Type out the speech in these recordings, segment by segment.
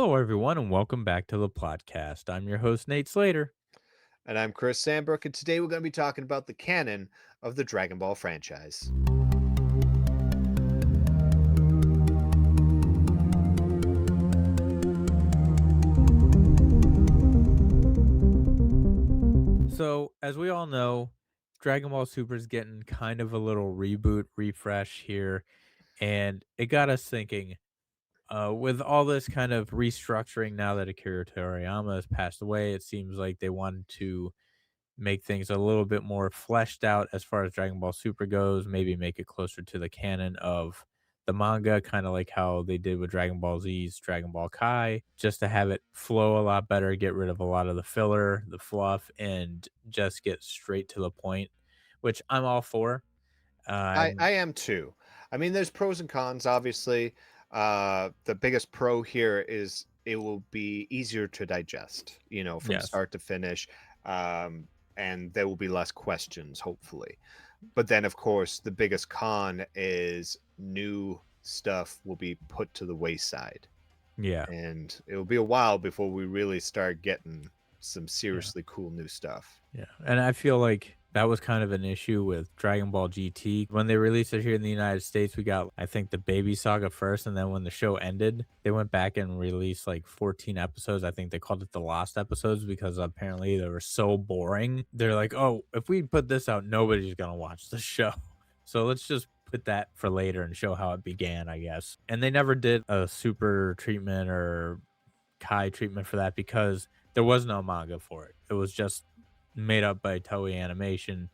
Hello, everyone, and welcome back to the PlotCast. I'm your host, Nate Slater. And I'm Chris Sandbrook, and today we're going to be talking about the canon of the Dragon Ball franchise. So, as we all know, Dragon Ball Super is getting kind of a little reboot, refresh here, and it got us thinking. With all this kind of restructuring now that Akira Toriyama has passed away, it seems like they wanted to make things a little bit more fleshed out as far as Dragon Ball Super goes, maybe make it closer to the canon of the manga, kind of like how they did with Dragon Ball Z's Dragon Ball Kai, just to have it flow a lot better, get rid of a lot of the filler, the fluff, and just get straight to the point, which I'm all for. I am too. I mean, there's pros and cons, obviously. The biggest pro here is it will be easier to digest, from Yes. start to finish. Um, and there will be less questions, hopefully. But then, of course, the biggest con is new stuff will be put to the wayside. Yeah. And it'll be a while before we really start getting some Yeah. seriously cool new stuff. Yeah, and I feel like that was kind of an issue with Dragon Ball GT. When they released it here in the United States, we got, I think, the Baby Saga first, and then when the show ended, they went back and released like 14 episodes. I think they called it the Lost episodes because apparently they were so boring. They're like, oh, if we put this out, nobody's gonna watch the show. So let's just put that for later and show how it began, I guess. And they never did a super treatment or Kai treatment for that because there was no manga for it. It was just made up by Toei Animation,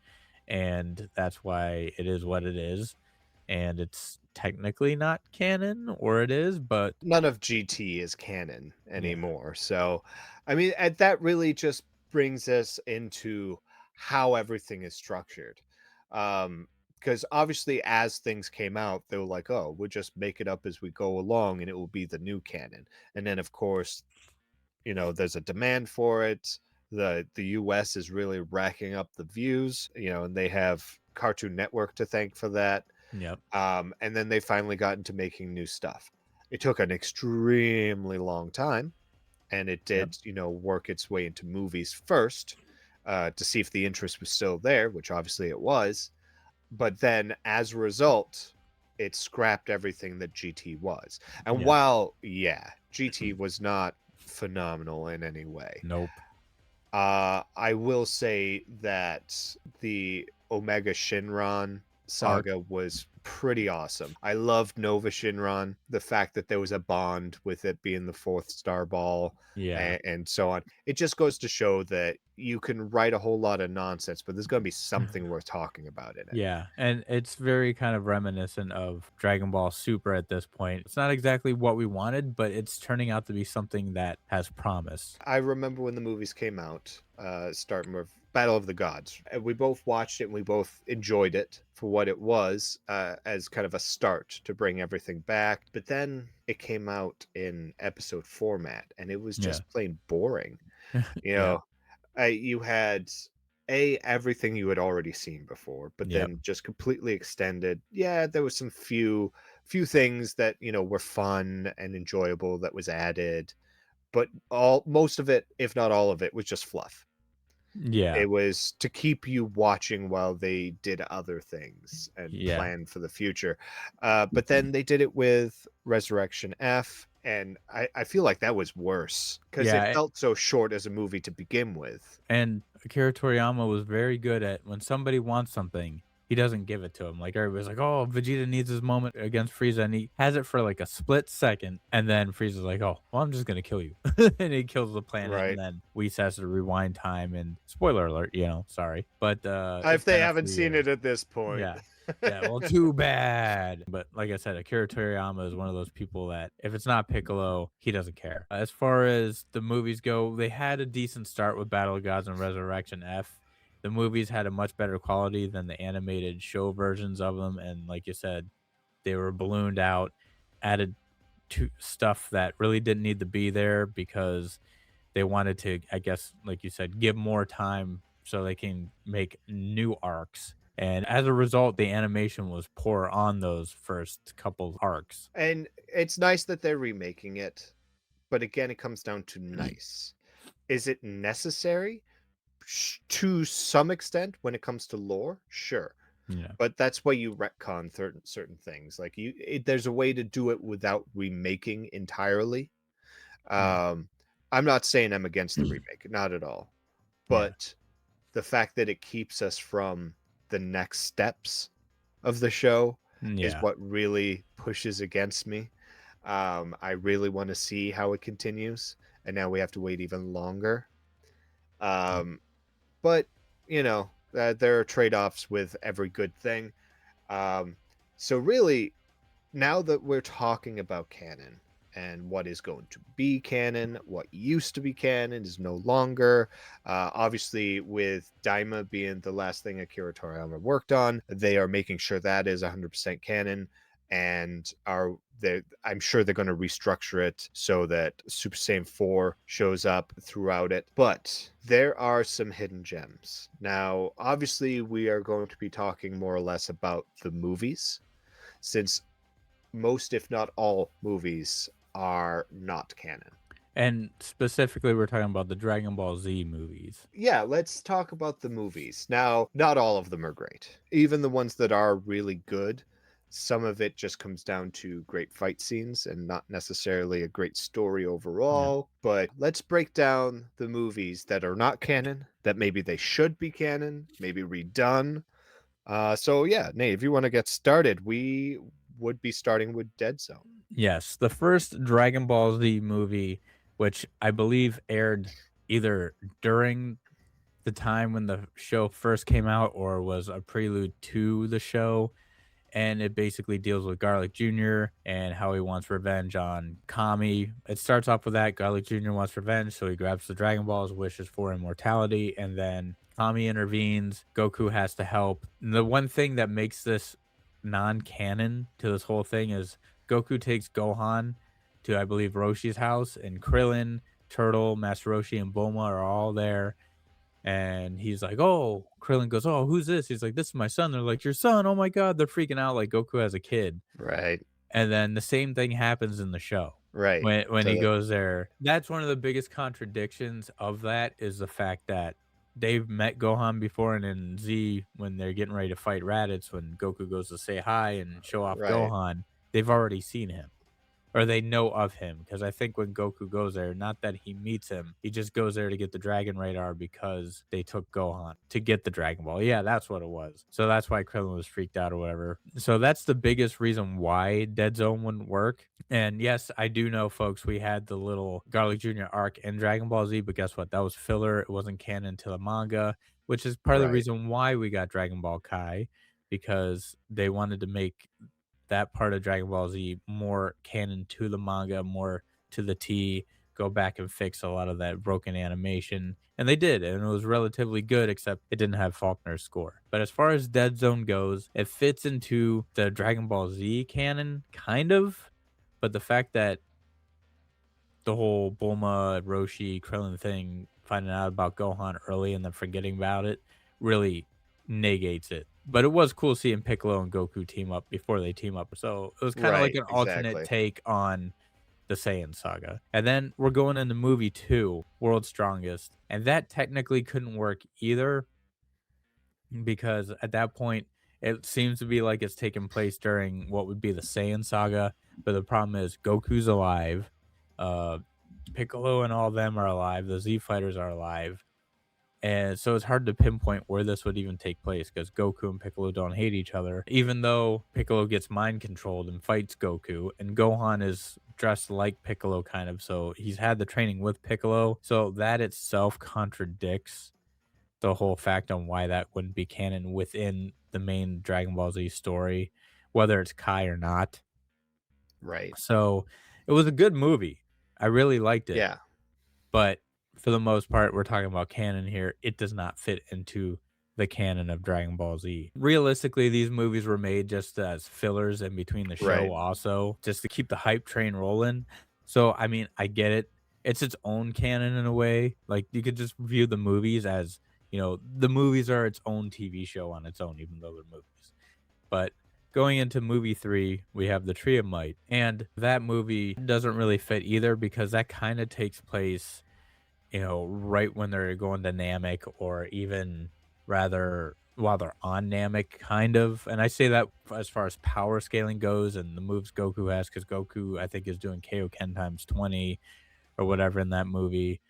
and that's why it is what it is. And it's technically not canon, or it is, but None of GT is canon yeah, anymore. So, I mean, and that really just brings us into how everything is structured. Because obviously, as things came out, they were like, oh, we'll just make it up as we go along and it will be the new canon. And then, of course, there's a demand for it. The US is really racking up the views, and they have Cartoon Network to thank for that. yep, And then they finally got into making new stuff. It took an extremely long time, and it yep, did, work its way into movies first, to see if the interest was still there, which obviously it was. But then as a result, it scrapped everything that GT was. And yes, while, yeah, GT was not phenomenal in any way, nope, I will say that the Omega Shinron arc, saga was pretty awesome. I loved Nova Shinron, the fact that there was a bond with it being the fourth star ball yeah. and so on. It just goes to show that you can write a whole lot of nonsense, but there's going to be something worth talking about in it. Yeah, and it's very kind of reminiscent of Dragon Ball Super at this point. It's not exactly what we wanted, but it's turning out to be something that has promise. I remember when the movies came out, starting with Battle of the Gods. And we both watched it and we both enjoyed it for what it was, as kind of a start to bring everything back. But then it came out in episode format and it was Yeah. just plain boring. You Yeah. know, you had everything you had already seen before, but Yep. then just completely extended. Yeah, there was some few things that were fun and enjoyable that was added, but all most of it, if not all of it, was just fluff. Yeah. It was to keep you watching while they did other things and Yeah. plan for the future. But then they did it with Resurrection F, and I feel like that was worse because it Yeah, felt so short as a movie to begin with. and Akira Toriyama was very good at when somebody wants something, he doesn't give it to him. Like everybody's like, "Oh, Vegeta needs his moment against Frieza," and he has it for like a split second, and then Frieza's like, "Oh, well, I'm just gonna kill you," and he kills the planet, and Right. then Whis has to rewind time. And spoiler alert, sorry, but If it's they been a haven't few seen years. it at this point. Yeah. Yeah, well, too bad. But like I said, Akira Toriyama is one of those people that if it's not Piccolo, he doesn't care. As far as the movies go, they had a decent start with Battle of Gods and Resurrection F. The movies had a much better quality than the animated show versions of them, and like you said, they were ballooned out, added to stuff that really didn't need to be there because they wanted to, I guess, like you said, give more time so they can make new arcs. And as a result, the animation was poor on those first couple arcs. And it's nice that they're remaking it. but again, it comes down to nice. Is it necessary? To some extent when it comes to lore, sure. Yeah. But that's why you retcon certain things. Like there's a way to do it without remaking entirely. Yeah. Um, I'm not saying I'm against the remake, not at all. Yeah. But the fact that it keeps us from the next steps of the show is Yeah. what really pushes against me. I really want to see how it continues, and now we have to wait even longer. Um, but there are trade-offs with every good thing. Um, so really, now that we're talking about canon and what is going to be canon, what used to be canon is no longer. Obviously, with Daima being the last thing Akira Toriyama worked on, they are making sure that is 100% canon, and I'm sure they're going to restructure it so that Super Saiyan 4 shows up throughout it. But there are some hidden gems. Now, obviously, we are going to be talking more or less about the movies, since most, if not all, movies are not canon. And specifically, we're talking about the Dragon Ball Z movies. Yeah, let's talk about the movies. Now, not all of them are great. Even the ones that are really good, some of it just comes down to great fight scenes and not necessarily a great story Yeah. overall. But let's break down the movies that are not canon, that maybe they should be canon, maybe redone. So yeah, Nate, if you want to get started, we would be starting with Dead Zone. Yes, the first Dragon Ball Z movie, which I believe aired either during the time when the show first came out or was a prelude to the show, and it basically deals with Garlic Jr. and how he wants revenge on Kami. It starts off with that Garlic Jr. wants revenge, so he grabs the Dragon Balls, wishes for immortality, and then Kami intervenes. Goku has to help. And the one thing that makes this non-canon to this whole thing is Goku takes Gohan to, I believe, Roshi's house, and Krillin, Turtle, Master Roshi, and Bulma are all there, and he's like, "Oh," Krillin goes, "Oh, who's this?" He's like, "This is my son." They're like, "Your son? Oh my god." They're freaking out like Goku has a kid. Right. And then the same thing happens in the show Right. when he So goes there. That's one of the biggest contradictions of that is the fact that they've met Gohan before, and in Z, when they're getting ready to fight Raditz, when Goku goes to say hi and show off right, Gohan, they've already seen him. Or they know of him, because I think when Goku goes there, not that he meets him, he just goes there to get the Dragon Radar because they took Gohan to get the Dragon Ball. Yeah, that's what it was. So that's why Krillin was freaked out or whatever. So that's the biggest reason why Dead Zone wouldn't work. And yes, I do know, folks, we had the little Garlic Jr. arc in Dragon Ball Z, but guess what? That was filler. It wasn't canon to the manga, which is part of the right, reason why we got Dragon Ball Kai, because they wanted to make that part of Dragon Ball Z more canon to the manga, more to the T, go back and fix a lot of that broken animation. And they did, and it was relatively good, except it didn't have Faulkner's score. But as far as Dead Zone goes, it fits into the Dragon Ball Z canon, kind of. But the fact that the whole Bulma, Roshi, Krillin thing, finding out about Gohan early and then forgetting about it, really negates it. But it was cool seeing Piccolo and Goku team up before they team up. So it was kind of like right, an alternate exactly. take on the Saiyan saga. And then we're going into movie two, World's Strongest. And that technically couldn't work either because at that point, it seems to be like it's taking place during what would be the Saiyan saga. But the problem is Goku's alive. Uh, Piccolo and all them are alive. The Z fighters are alive. And so it's hard to pinpoint where this would even take place because Goku and Piccolo don't hate each other, even though Piccolo gets mind controlled and fights Goku, and Gohan is dressed like Piccolo kind of. So he's had the training with Piccolo. So that itself contradicts the whole fact on why that wouldn't be canon within the main Dragon Ball Z story, whether it's Kai or not. Right. So it was a good movie. I really liked it. Yeah, But for the most part, we're talking about canon here. It does not fit into the canon of Dragon Ball Z. Realistically, these movies were made just as fillers in between the right, show, also, just to keep the hype train rolling. So, I mean, I get it. It's its own canon in a way. Like, you could just view the movies as, the movies are its own TV show on its own, even though they're movies. But Going into movie 3, we have the Triamite, and that movie doesn't really fit either because that kinda takes place, right when they're going to Namek or even rather while they're on Namek, kind of, and I say that as far as power scaling goes and the moves Goku has, because Goku, I think, is doing Kaioken times 20 or whatever in that movie.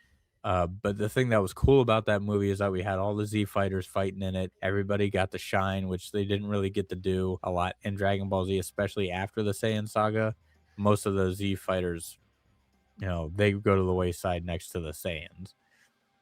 But the thing that was cool about that movie is that we had all the Z fighters fighting in it. Everybody got to shine, which they didn't really get to do a lot in Dragon Ball Z, especially after the Saiyan saga. Most of those Z fighters, they go to the wayside next to the Saiyans.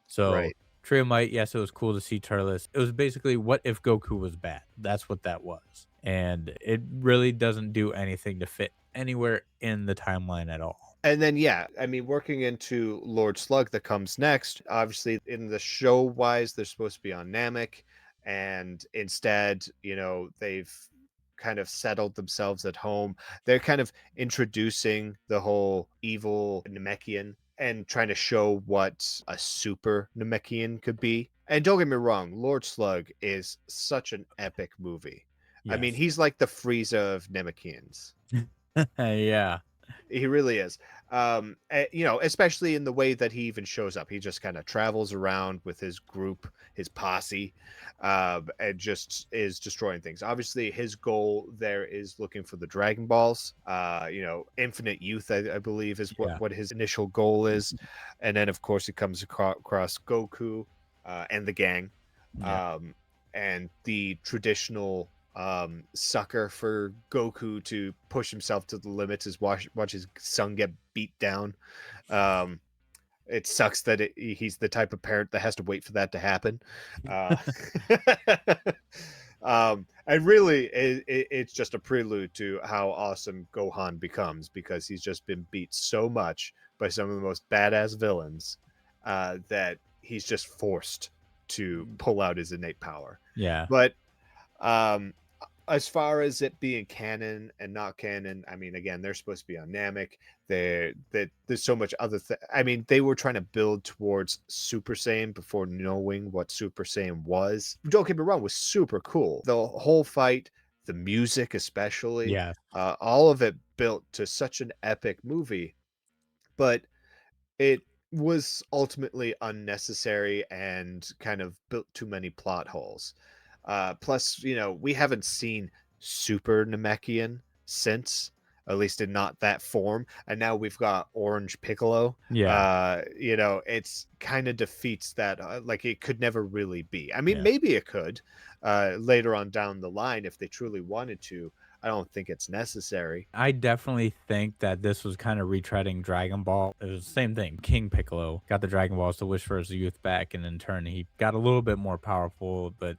So Right. Trio Might, yes, it was cool to see Turles. It was basically what if Goku was bad? That's what that was. And it really doesn't do anything to fit anywhere in the timeline at all. And then, yeah, I mean, working into Lord Slug that comes next, obviously in the show wise, they're supposed to be on Namek, and instead, they've kind of settled themselves at home. They're kind of introducing the whole evil Namekian and trying to show what a super Namekian could be. And don't get me wrong, Lord Slug is such an epic movie. I mean, Yes. he's like the Frieza of Namekians. Yeah. He really is. Especially in the way that he even shows up. He just kind of travels around with his group, his posse, and just is destroying things. Obviously, his goal there is looking for the Dragon Balls. Infinite Youth, I believe, is what Yeah. what his initial goal is, and then of course he comes across Goku and the gang, Yeah. um, and the traditional sucker for Goku to push himself to the limits is watch his son get beat down. Um, it sucks that he's the type of parent that has to wait for that to happen. Uh, and really, it's just a prelude to how awesome Gohan becomes because he's just been beat so much by some of the most badass villains that he's just forced to pull out his innate power. Yeah. But um, as far as it being canon and not canon, I mean, again, they're supposed to be on Namek. There's so much other I mean, they were trying to build towards Super Saiyan before knowing what Super Saiyan was. Don't get me wrong, was super cool. The whole fight, the music, especially, Yeah. all of it built to such an epic movie. But it was ultimately unnecessary and kind of built too many plot holes. Plus, we haven't seen Super Namekian since, at least in not that form. And now we've got Orange Piccolo. Yeah. It's kind of defeats that. Like it could never really be. I mean, Yeah. maybe it could later on down the line if they truly wanted to. I don't think it's necessary. I definitely think that this was kind of retreading Dragon Ball. It was the same thing. King Piccolo got the Dragon Balls to wish for his youth back, and in turn, he got a little bit more powerful, but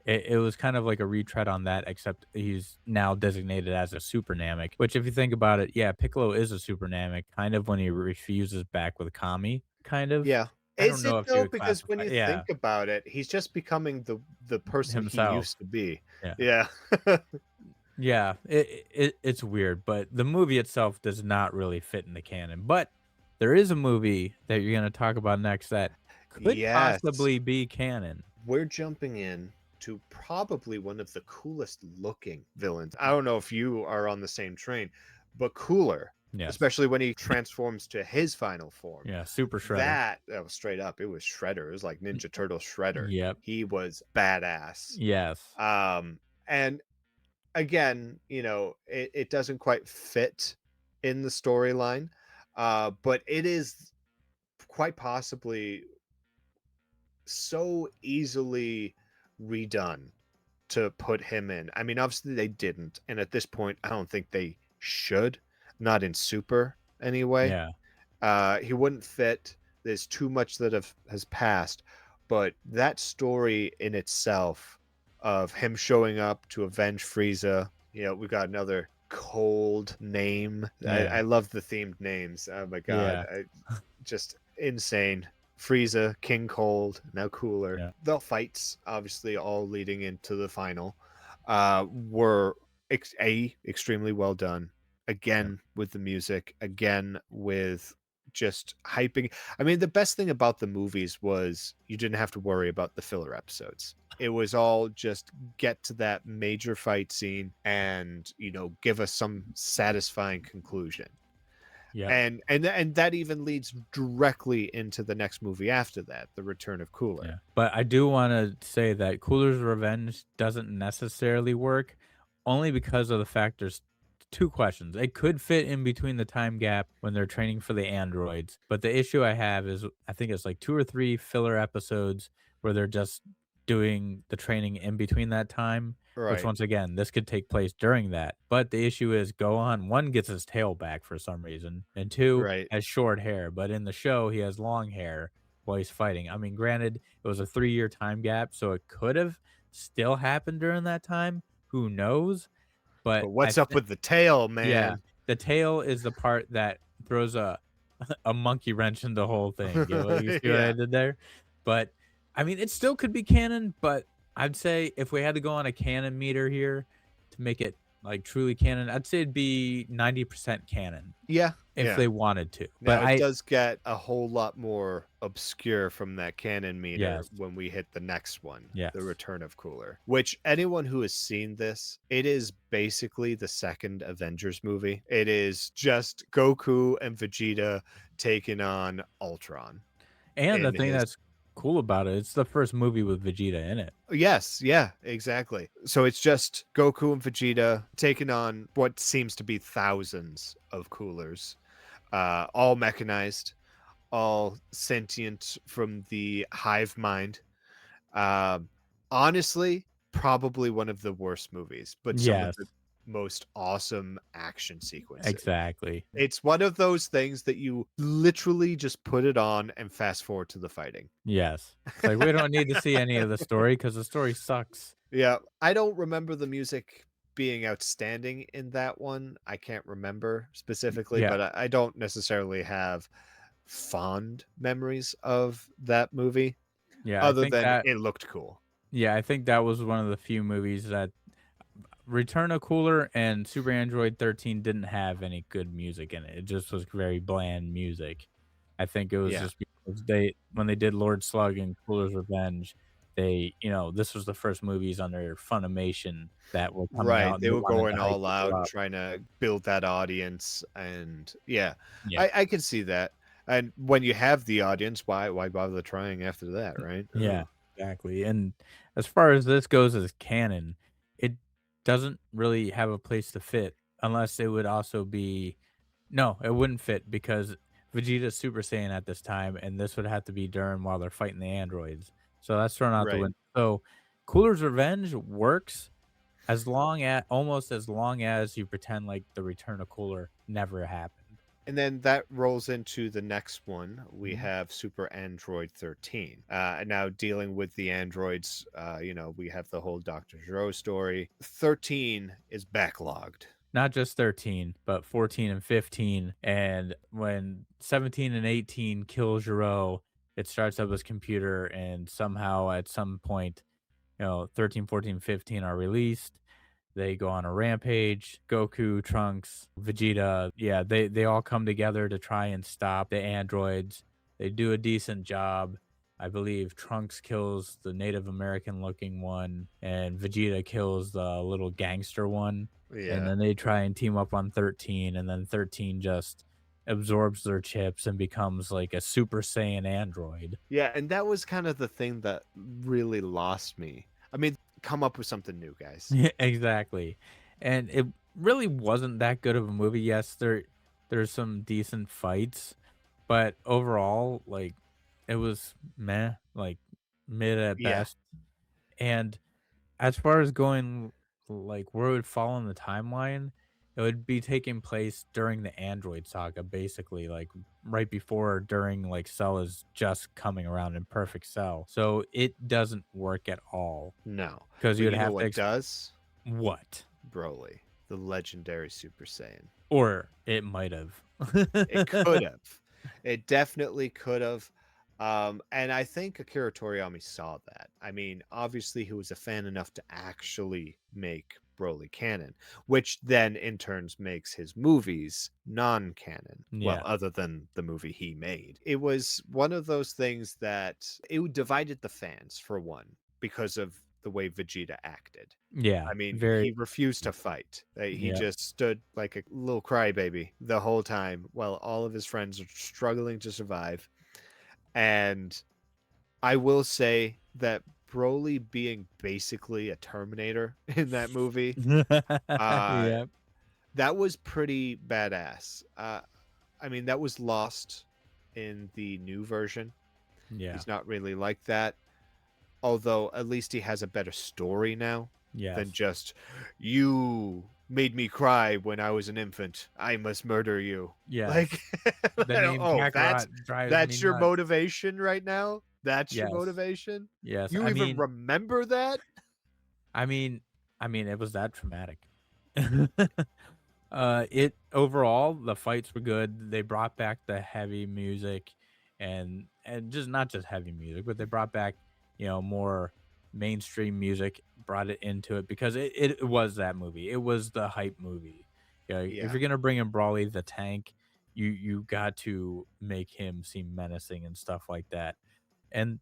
it was kind of like a retread on that, except he's now designated as a Super Namek, which, if you think about it, yeah, Piccolo is a Super Namek, kind of when he refuses back with Kami, kind of. Yeah. I don't Is it know if you though? would Because when classify, you yeah, think about it, he's just becoming the person he himself. used to be. Yeah. Yeah. Yeah, it's weird, but the movie itself does not really fit in the canon. But there is a movie that you're gonna talk about next that could Yes. possibly be canon. We're jumping in to probably one of the coolest looking villains. I don't know if you are on the same train, but cooler, Yes. especially when he transforms to his final form. Yeah, Super Shredder. That was straight up. It was Shredder. It was like Ninja Turtle Shredder. Yep. He was badass. Yes. And again, it doesn't quite fit in the storyline, but it is quite possibly so easily redone to put him in. I mean, obviously they didn't, and at this point, I don't think they should. Not in Super anyway. Yeah. He wouldn't fit. There's too much that has passed, but that story in itself of him showing up to avenge Frieza, we got another cold name. Yeah. I love the themed names. Oh my god, Yeah. just insane. Frieza, King Cold, now Cooler. Yeah. The fights, obviously, all leading into the final, were extremely well done. Yep. Again with the music, again with just hyping. I mean, the best thing about the movies was you didn't have to worry about the filler episodes. It was all just get to that major fight scene and, give us some satisfying conclusion. Yep. And that even leads directly into the next movie after that, The Return of Yeah. Cooler. But I do wanna say that Cooler's Revenge doesn't necessarily work only because of the fact there's 2 questions. It could fit in between the time gap when they're training for the androids, but the issue I have is I think it's like 2 or 3 filler episodes where they're just doing the training in between that time, which Right, once again, this could take place during that. But the issue is Gohan, 1 gets his tail back for some reason, and 2 right. has short hair, but in the show, he has long hair while he's fighting. I mean, granted, it was a 3-year time gap, so it could have still happened during that time. Who knows? But But I what's up think, with the tail, yeah, man? the tail is the part that throws a a monkey wrench in the whole thing. You see what I Yeah. did there? But I mean, it still could be canon, but I'd say if we had to go on a canon meter here to make it like truly canon, I'd say it'd be 90% canon Yeah, if yeah. they wanted to. But Now it does get a whole lot more obscure from that canon meter yes, when we hit the next one, The yes, Return of Cooler, which anyone who has seen this, it is basically the second Avengers movie. It is just Goku and Vegeta taking on Ultron and the in thing his. that's cool about it, it's the first movie with Vegeta in it. Yes, yeah, exactly. So it's just Goku and Vegeta taking on what seems to be thousands of coolers, all mechanized, all sentient from the hive mind. Um, Honestly, probably one of the worst movies, but some of Yes, the most awesome action sequences. exactly. It's one of those things that you literally just put it on and fast forward to the fighting. Yes. It's like, we don't need to see any of the story because the story sucks. Yeah, I don't remember the music being outstanding in that one. I can't remember specifically, Yeah. but I don't necessarily have fond memories of that movie Yeah, I other think than that it looked cool. yeah, I think that was one of the few movies that Return of Cooler and Super Android 13 didn't have any good music in it. It just was very bland music. I think it was Yeah. just because they when they did Lord Slug and Cooler's Revenge, this was the first movies under Funimation that were coming Right, out and they they were wanted to going hype all people out up. trying to build that audience, and yeah, Yeah. I can see that, and when you have the audience, why bother trying after that, right? Yeah, Ugh. exactly, and as far as this goes as canon, it doesn't really have a place to fit unless it would also be no, it wouldn't fit because Vegeta's Super Saiyan at this time, and this would have to be during while they're fighting the androids, so that's thrown out the Right, window. So, Cooler's Revenge works almost as long as you pretend like the return of Cooler never happened. and then that rolls into the next one, we Mhm. have Super Android 13, and now dealing with the androids, we have the whole Dr. Gero story. 13 is backlogged. Not just 13, but 14 and 15, and when 17 and 18 kill Gero, it starts up his computer, and somehow at some point, 13, 14, 15 are released. They go on a rampage. Goku, Trunks, Vegeta, yeah, they all come together to try and stop the androids. They do a decent job. I believe Trunks kills the Native American looking one, and Vegeta kills the little gangster one. And Yeah. then they try and team up on 13, and then 13 just absorbs their chips and becomes like a Super Saiyan android. Yeah, and that was kind of the thing that really lost me. I mean, come up with something new, guys. Yeah, exactly. And it really wasn't that good of a movie. Yes, there's some decent fights, but overall, like it was meh, like mid at Yeah. best. And as far as going like where it would fall in the timeline, it would be taking place during the Android saga, basically, like right before or during like Cell is just coming around in Perfect Cell. So it doesn't work at all. No. Because But you'd you know have to what does? what? Broly, the legendary Super Saiyan. Or it might have. It could have. It definitely could have. And I think Akira Toriyama saw that. I mean, obviously, he was a fan enough to actually make Broly canon, which then in turns makes his movies non-canon. Well, Yeah. other than the movie he made. It was one of those things that it divided the fans, for one, because of the way Vegeta acted. Yeah. I mean, Very. he refused to fight. He Yep. just stood like a little crybaby the whole time while all of his friends are struggling to survive. And I will say that Broly being basically a Terminator in that movie, uh, Yep. that was pretty badass. I mean, that was lost in the new version. Yeah. He's not really like that. Although at least he has a better story now than Yes. just you made me cry when I was an infant. I must murder you. Like, Yes. The name oh, that's Kakarot drives me that's your nuts. motivation right now? That's your Yes. motivation? Yes. You even remember that? I mean it was that traumatic. It overall, the fights were good. They brought back the heavy music and just not just heavy music, but they brought back, more mainstream music, brought it into it because it was that movie. It was the hype movie. If Yeah. you're gonna bring in Brawly the tank, you got to make him seem menacing and stuff like that. And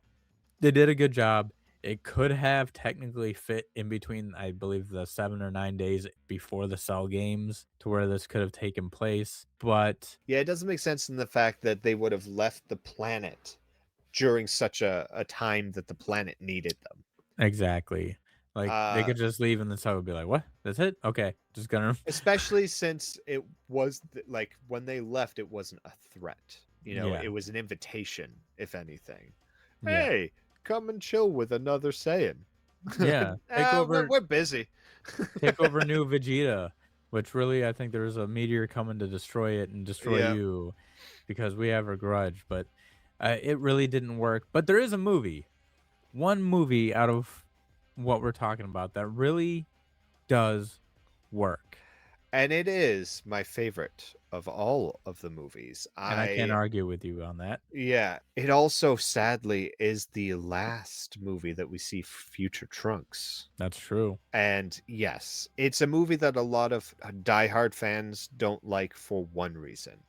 they did a good job. It could have technically fit in between, I believe, the 7 or 9 days before the Cell games to where this could have taken place, but Yeah, it doesn't make sense in the fact that they would have left the planet during such a time that the planet needed them. exactly. Like, they Uh could just leave and the Cell would be like, "What? That's it? Okay, just gonna." Especially since it was like when they left, it wasn't a threat. It Yeah, was an invitation, if anything. yeah, Hey, come and chill with another Saiyan. yeah. We're busy. Take over New Vegeta, which really I think there's a meteor coming to destroy it and destroy Yeah. you because we have a grudge, but, it really didn't work, but there is a movie. One movie out of what we're talking about that really does work, And it is my favorite of all of the movies. and I can't argue with you on that. Yeah, it also sadly is the last movie that we see future Trunks. That's true. And yes, it's a movie that a lot of diehard fans don't like for one reason,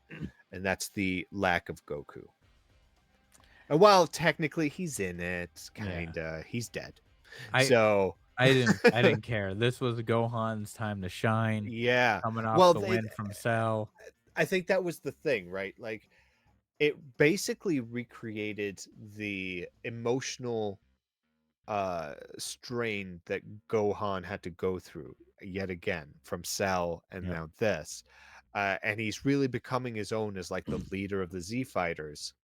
and that's the lack of Goku. And while technically he's in it, Yeah. kinda, he's dead. I So, I didn't care. This was Gohan's time to shine, yeah. coming off Well, the win from Cell. I think that was the thing, right? Like, it basically recreated the emotional strain that Gohan had to go through yet again from Cell and Yep. now this. And he's really becoming his own as like the leader of the Z Fighters.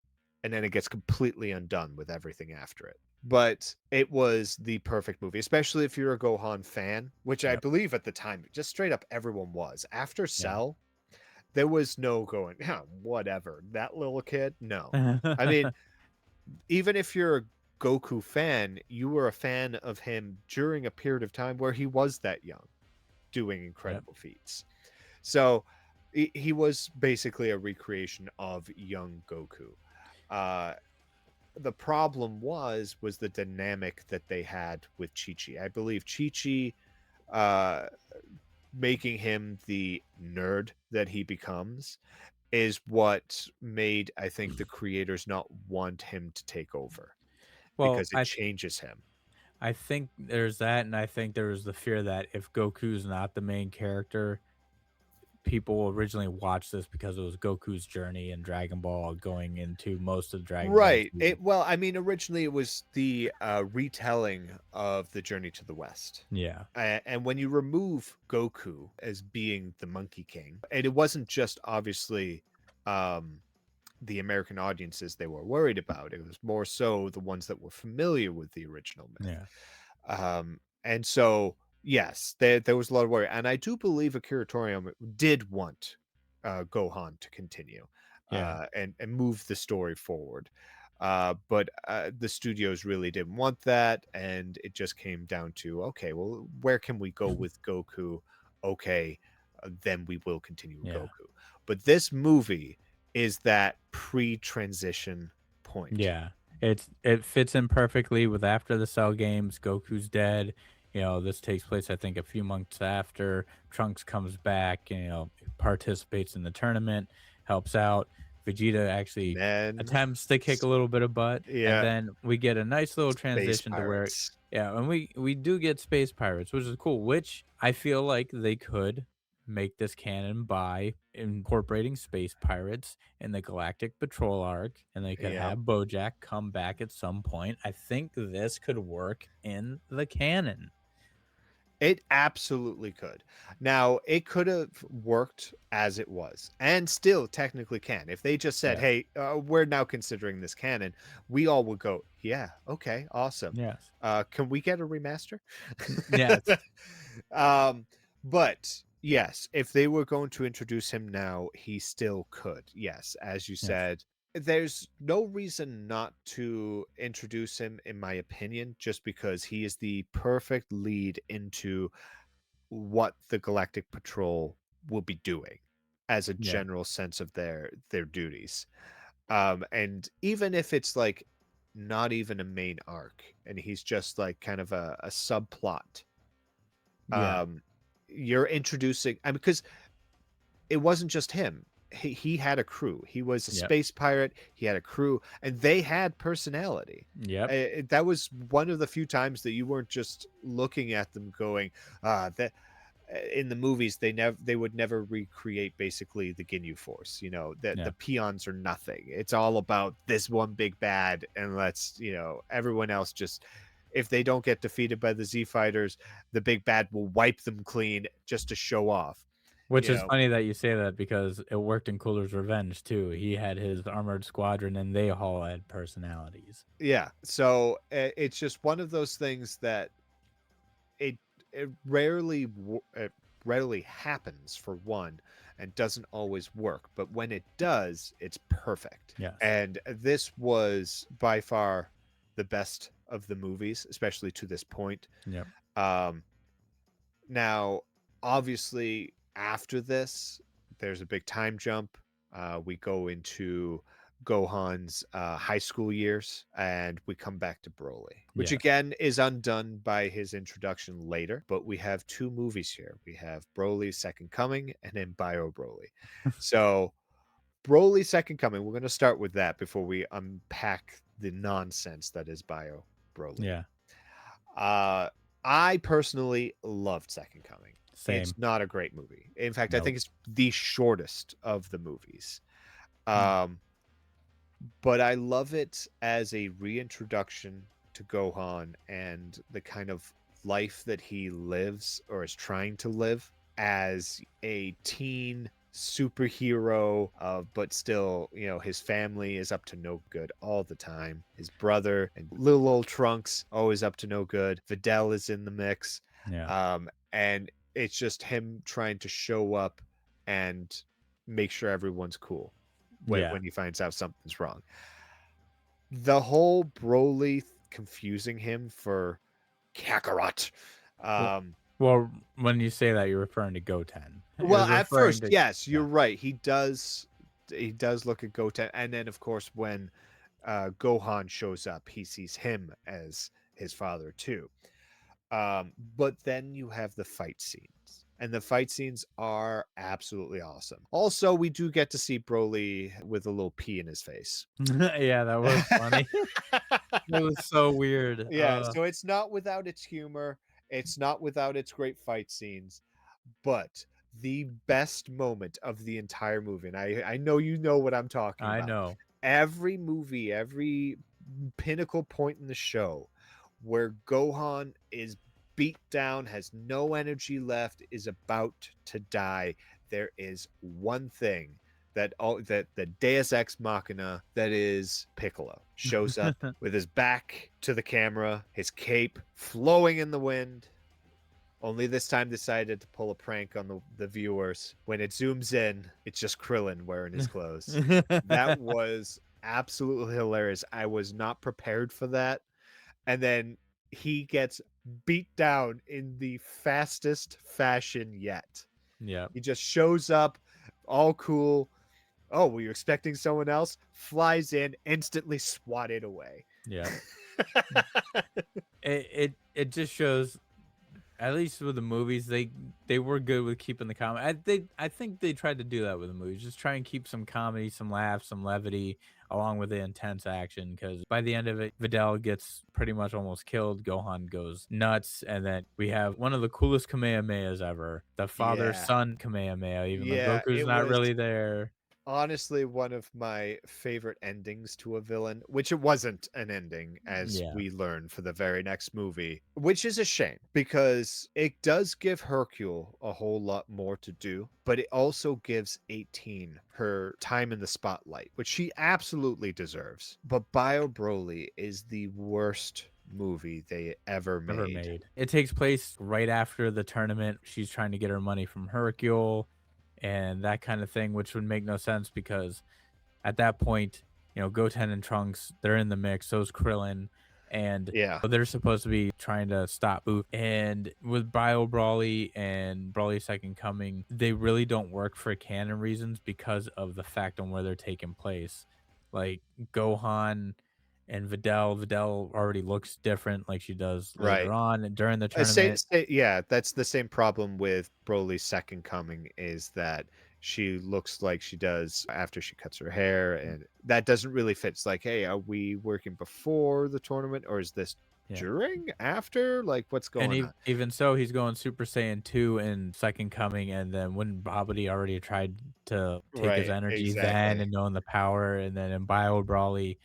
And then it gets completely undone with everything after it. But it was the perfect movie, especially if you're a Gohan fan, which I Yep. believe at the time, just straight up everyone was. After Yeah. Cell, there was no going, yeah, whatever. That little kid? No. I mean, even if you're a Goku fan, you were a fan of him during a period of time where he was that young, doing Yep. incredible feats. So he was basically a recreation of young Goku. Uh, the problem was the dynamic that they had with Chi Chi. I believe Chi Chi, uh, making him the nerd that he becomes, is what made I think the creators not want him to take over Well, because it changes him. I think there's that, and I think there was the fear that if Goku's not the main character, people originally watched this because it was Goku's journey in Dragon Ball going into most of Dragon Ball Right. Z. Well, I mean, originally it was the retelling of the Journey to the West. Yeah. And when you remove Goku as being the Monkey King, and it wasn't just obviously um, the American audiences they were worried about, it was more so the ones that were familiar with the original myth. Yeah. And so, yes, there was a lot of worry. And I do believe Akira Toriyama did want Gohan to continue Yeah. and move the story forward. But the studios really didn't want that. And it just came down to, okay, well, where can we go with Goku? Okay, then we will continue with Yeah. Goku. But this movie is that pre transition point. Yeah. It fits in perfectly with after the Cell games, Goku's dead. You know, this takes place I think a few months after. Trunks comes back and participates in the tournament, helps out. Vegeta And actually then attempts to kick a s little bit of butt, and yeah, then we get a nice little space transition to where pirates. yeah, and we do get space pirates, which is cool, which I feel like they could make this canon by incorporating space pirates in the Galactic Patrol arc, and they could Yeah. have Bojack come back at some point. I think this could work in the canon. It absolutely could. Now, it could have worked as it was, and still technically can. If they just said, Yeah. "Hey, we're now considering this canon," we all would go, "Yeah, okay, awesome. Yes. Can we get a remaster?" Yes. um, but yes, if they were going to introduce him now, he still could. Yes, as you Yes. said, there's no reason not to introduce him, in my opinion, just because he is the perfect lead into what the Galactic Patrol will be doing as a Yeah. general sense of their duties. And even if it's like not even a main arc and he's just like kind of a subplot, Yeah. um, you're introducing, I mean, because it wasn't just him. He had a crew. He was a Yep. space pirate. He had a crew, and they had personality. Yep. That was one of the few times that you weren't just looking at them going, that in the movies they would never recreate basically the Ginyu Force. You know that Yeah. the peons are nothing. It's all about this one big bad, and let's everyone else just. If they don't get defeated by the Z fighters, the big bad will wipe them clean just to show off. Which You is know, funny that you say that because it worked in Cooler's Revenge too. He had his armored squadron and they all had personalities. yeah. So it's just one of those things that it it rarely happens for one, and doesn't always work. But when it does, it's perfect. Yes. And this was by far the best of the movies, especially to this point. Yep. Um, Now, obviously, after this, there's a big time jump. We go into Gohan's high school years, and we come back to Broly, which Yes. again is undone by his introduction later. But we have two movies here. We have Broly's Second Coming and then Bio Broly. So, Broly's Second Coming, we're going to start with that before we unpack the nonsense that is Bio Broly. Yeah. Uh, I personally loved Second Coming. It's Same. not a great movie. In fact, I Nope. think it's the shortest of the movies. Mm. Um, but I love it as a reintroduction to Gohan and the kind of life that he lives or is trying to live as a teen superhero but still his family is up to no good all the time. His brother and little old Trunks always up to no good. Videl is in the mix. Yeah. And it's just him trying to show up and make sure everyone's cool Yeah. when he finds out something's wrong. The whole Broly confusing him for Kakarot. Well, Um, well, when you say that, you're referring to Goten. You're well, at referring first, to yes, you're yeah. right. He does look at Goten, and then of course when Gohan shows up, he sees him as his father too. But then you have the fight scenes, and the fight scenes are absolutely awesome. Also, we do get to see Broly with a little pee in his face. Yeah, that was funny. It was so weird. Yeah, so it's not without its humor, it's not without its great fight scenes, but the best moment of the entire movie, and I know you know what I'm talking I about. know. Every movie, every pinnacle point in the show where Gohan is beat down, has no energy left, is about to die, there is one thing that the Deus Ex Machina that is Piccolo shows up with his back to the camera, his cape flowing in the wind. Only this time decided to pull a prank on the viewers. When it zooms in, it's just Krillin wearing his clothes. That was absolutely hilarious. I was not prepared for that. And then he gets beat down in the fastest fashion yet. Yep. He just shows up all cool, "Oh, were you expecting someone else?" Flies in, instantly swatted away. Yeah. It just shows, at least with the movies, they were good with keeping the comedy. I think they tried to do that with the movies, just try and keep some comedy, some laughs, some levity, along with the intense action. Because by the end of it, Videl gets pretty much almost killed, Gohan goes nuts, and then we have one of the coolest Kamehamehas ever, the Yeah. father-son Kamehameha, even though Yeah, Goku's it not was really there. honestly one of my favorite endings to a villain, which it wasn't an ending, as Yeah, we learn for the very next movie, which is a shame because it does give Hercule a whole lot more to do, but it also gives 18 her time in the spotlight, which she absolutely deserves. But Bio Broly is the worst movie they ever ever made. made. It takes place right after the tournament. She's trying to get her money from Hercule and that kind of thing, which would make no sense because at that point, Goten and Trunks, they're in the mix, so's Krillin, and Yeah, they're supposed to be trying to stop Boo. And with Bio Brawly and Brawly Second Coming, they really don't work for canon reasons because of the fact on where they're taking place. Like Gohan and Videl already looks different like she does later right. on and during the Say tournament. say yeah, that's the same problem with Broly's second coming is that she looks like she does after she cuts her hair, and that doesn't really fit. It's like, "Hey, are we working before the tournament, or is this Yeah. during, after? Like, what's And going on?" even so, he's going Super Saiyan 2 in Second Coming, and then when Babidi already tried to take his Right, energy then exactly. and knowing the power, and then in Bio Brawly,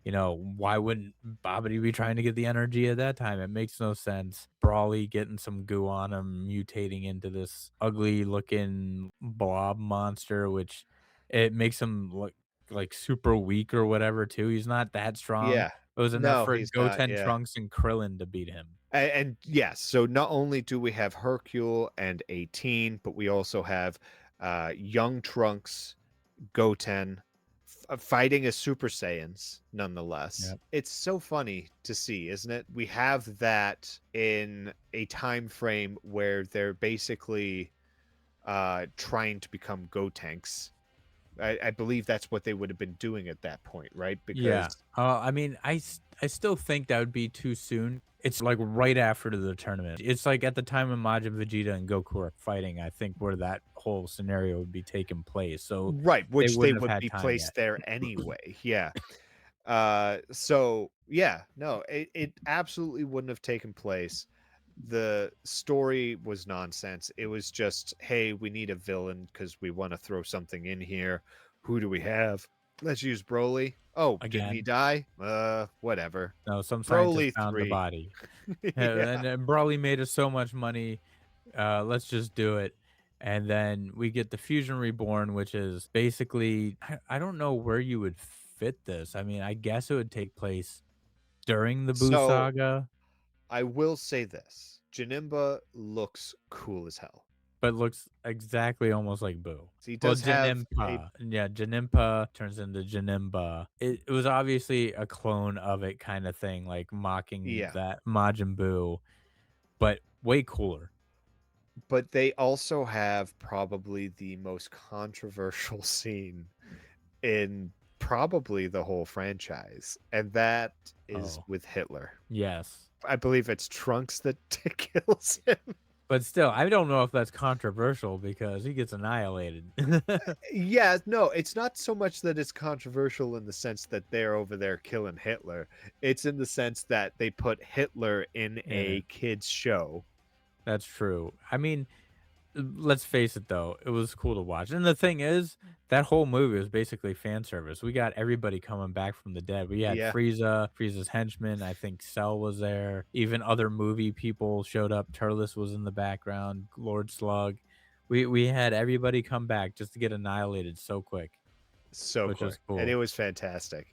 why wouldn't Babidi be trying to get the energy at that time? It makes no sense. Brawly getting some goo on him, mutating into this ugly looking blob monster, which it makes him look like super weak or whatever too. He's not that strong. Yeah. It was enough No, for he's not, Goten, yeah. Trunks, and Krillin to beat him. And yes, so not only do we have Hercule and 18, but we also have, young Trunks, Goten, fighting as Super Saiyans nonetheless. Yep. It's so funny to see, isn't it? We have that in a time frame where they're basically, trying to become Gotenks. I believe that's what they would have been doing at that point, right? Yeah. Because I mean, I still think that would be too soon. It's like right after the tournament. It's like at the time when Majin, Vegeta, and Goku are fighting, I think where that whole scenario would be taking place. So right, they which they wouldn't have would had be time yet. placed there anyway, yeah. So yeah, no, it absolutely wouldn't have taken place. The story was nonsense. It was just, hey, we need a villain because we want to throw something in here. Who do we have? Let's use Broly. Oh, didn't he Again, die? Whatever. no, some scientist Broly found the 3. body. Yeah. And Brawly made us so much money. Let's just do it. And then we get the Fusion Reborn, which is basically, I don't know where you would fit this. I mean, I guess it would take place during the Boo So saga, I will say this. Janimba looks cool as hell. but looks exactly almost like Boo. He Well, does have a Janempa. Yeah, Janempa turns into Janemba. It was obviously a clone of it kind of thing, like mocking yeah, that Majin Buu, but way cooler. but they also have probably the most controversial scene in probably the whole franchise, and that is Oh, with Hitler. yes. I believe it's Trunks that kills him. But still, I don't know if that's controversial because he gets annihilated. Yeah, no, it's not so much that it's controversial in the sense that they're over there killing Hitler. It's in the sense that they put Hitler in In a it. kids show. That's true. I mean, let's face it though, it was cool to watch. And the thing is, that whole movie was basically fan service. We got everybody coming back from the dead. We had Yeah, Frieza, Frieza's henchman, I think Cell was there. Even other movie people showed up. Turles was in the background, Lord Slug. We had everybody come back just to get annihilated so quick, so which was quick, and it cool. was fantastic.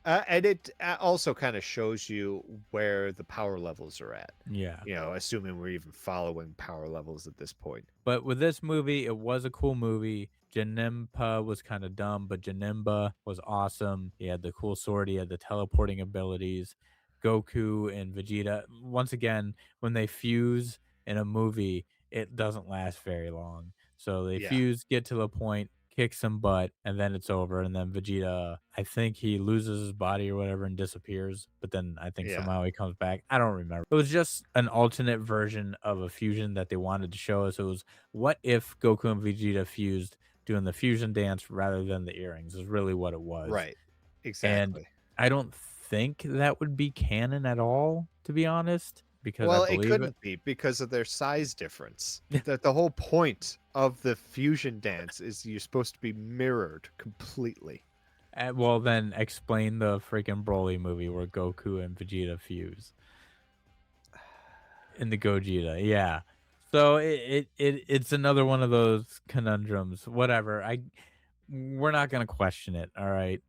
And it also kind of shows you where the power levels are at. Yeah. Assuming we're even following power levels at this point. But with this movie, it was a cool movie. Janempa was kind of dumb, but Janemba was awesome. He had the cool sword, he had the teleporting abilities. Goku and Vegeta, once again, when they fuse in a movie, it doesn't last very long. So they Yeah, fuse, get to the point, kicks some butt, and then it's over, and then Vegeta, I think he loses his body or whatever and disappears, but then I think Yeah, somehow he comes back. I don't remember. It was just an alternate version of a fusion that they wanted to show us. It was, what if Goku and Vegeta fused doing the fusion dance rather than the earrings, is really what it was. right. And Exactly. I don't think that would be canon at all, to be honest, because I Well, it believe it. couldn't be because of their size difference. The whole point of the fusion dance is you're supposed to be mirrored completely. Well, then explain the freaking Broly movie where Goku and Vegeta fuse in the Gogeta, yeah. So it's another one of those conundrums. Whatever. We're not gonna question it. All right.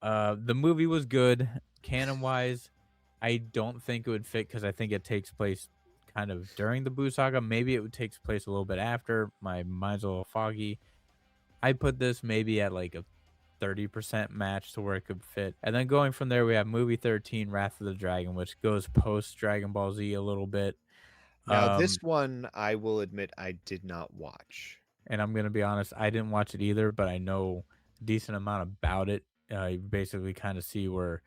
The movie was good, canon wise. I don't think it would fit because I think it takes place kind of during the Buu saga. Maybe it would takes place a little bit after. My mind's a little foggy. I put this maybe at like a 30% match to where it could fit. And then going from there, we have movie 13, Wrath of the Dragon, which goes post Dragon Ball Z a little bit. Now, this Um, one, I will admit I did not watch. and I'm gonna be honest, I didn't watch it either, but I know a decent amount about it. You basically kind of see where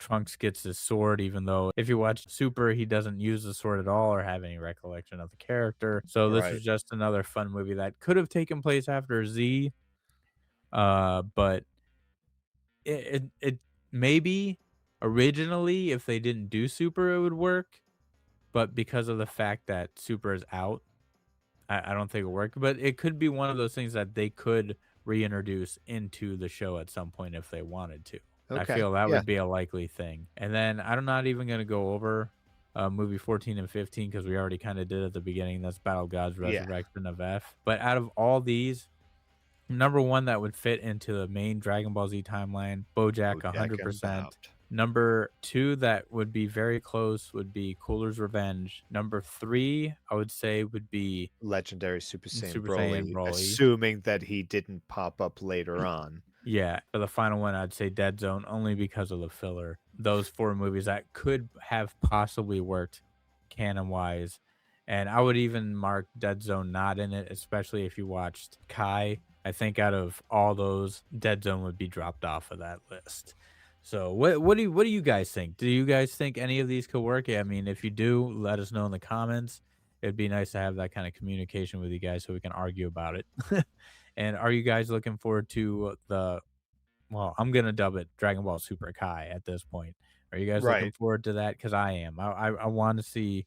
Trunks gets his sword, even though if you watch Super, he doesn't use the sword at all or have any recollection of the character. So this Right. was just another fun movie that could have taken place after Z, but it maybe originally if they didn't do Super, it would work, but because of the fact that Super is out, I don't think it worked. But it could be one of those things that they could reintroduce into the show at some point if they wanted to. I Okay. feel that Yeah. would be a likely thing. And then I'm not even gonna go over movie 14 and 15 because we already kind of did at the beginning. That's Battle Gods Yeah. Resurrection of F. But out of all these, number 1 that would fit into the main Dragon Ball Z timeline, BoJack BoJack Unbound. 100%. Number 2 that would be very close would be Cooler's Revenge. Number 3, I would say would be Legendary Super Saiyan Super Saiyan Broly, Broly. assuming that he didn't pop up later on. Yeah, for the final one, I'd say Dead Zone only because of the filler. Those 4 movies that could have possibly worked canon-wise, and I would even mark Dead Zone not in it, especially if you watched Kai. I think out of all those, Dead Zone would be dropped off of that list. So what do you guys think? Do you guys think any of these could work? I mean, if you do, let us know in the comments. It'd be nice to have that kind of communication with you guys so we can argue about it. And are you guys looking forward to well, I'm gonna dub it Dragon Ball Super Kai at this point. Are you guys looking Right. forward to that? Because I am. I want to see.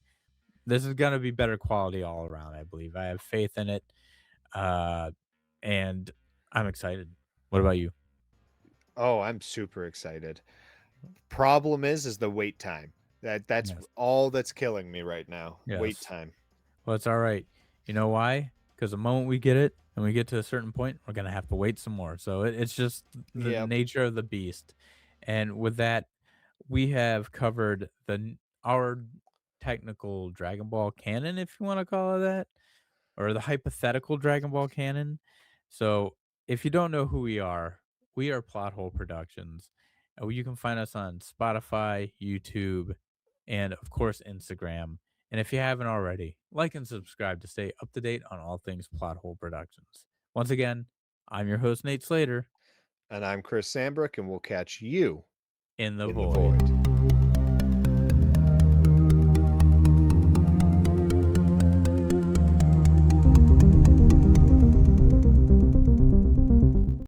This is gonna be better quality all around. I believe. I have faith in it, uh, and I'm excited. What about you? Oh, I'm super excited. Problem is the wait time. That's Yes. all that's killing me right now. Wait Yes. time. Well, it's all right. You know why? Because the moment we get it and we get to a certain point, we're gonna have to wait some more. So it's just the Yep. nature of the beast. And with that, we have covered our technical Dragon Ball canon, if you want to call it that, or the hypothetical Dragon Ball canon. So, if you don't know who we are Plot Hole Productions. You can find us on Spotify, YouTube, and of course Instagram. And if you haven't already, like and subscribe to stay up to date on all things Plot Hole Productions. Once again, I'm your host Nate Slater And I'm Chris Sambrook, and we'll catch you in the in the void. void.